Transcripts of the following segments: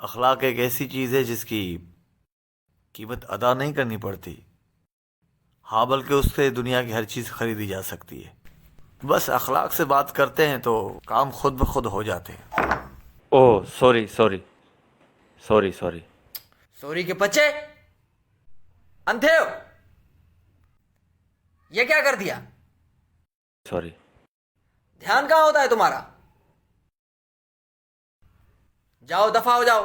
अखलाक एक ऐसी चीज़ है जिसकी कीमत अदा नहीं करनी पड़ती। हाँ, बल्कि उससे दुनिया की हर चीज़ खरीदी जा सकती है। बस अखलाक से बात करते हैं तो काम खुद ब खुद हो जाते हैं। Oh sorry sorry sorry sorry. Sorry के बच्चे अंधे हो? ये क्या कर दिया? सॉरी। ध्यान कहाँ होता है तुम्हारा? जाओ, दफा हो जाओ।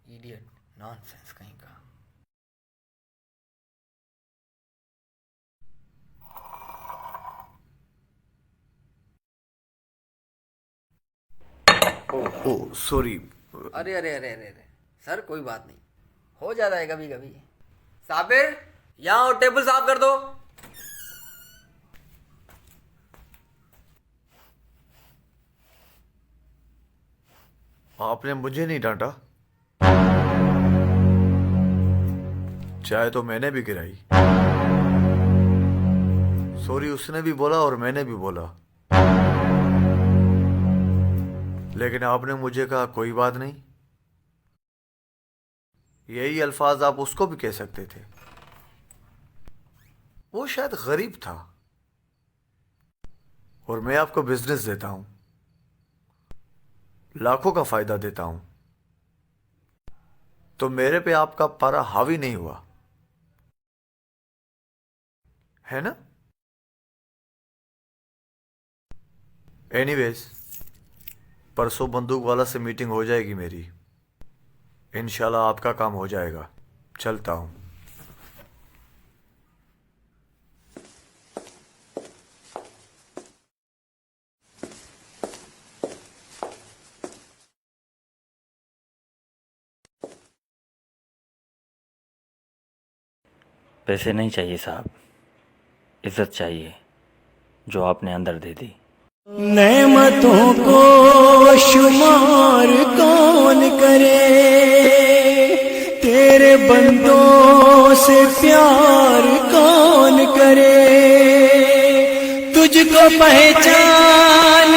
इडियट, नॉनसेंस कहीं का। Oh sorry. अरे अरे अरे अरे अरे सर, कोई बात नहीं, हो जाता है कभी कभी। साबिर, यहाँ और टेबल साफ कर दो। आपने मुझे नहीं डांटा, चाय तो मैंने भी गिराई। सॉरी उसने भी बोला और मैंने भी बोला, लेकिन आपने मुझे कहा कोई बात नहीं। यही अल्फाज आप उसको भी कह सकते थे। वो शायद गरीब था और मैं आपको बिजनेस देता हूं, लाखों का फायदा देता हूं, तो मेरे पे आपका पारा हावी नहीं हुआ है ना? एनीवेज, परसों बंदूक वाला से मीटिंग हो जाएगी मेरी। इंशाल्लाह आपका काम हो जाएगा। चलता हूं। पैसे नहीं चाहिए साहब, इज्जत चाहिए जो आपने अंदर दे दी। नेमतों को शुमार कौन करे, तेरे बंदों से प्यार कौन करे, तुझको पहचान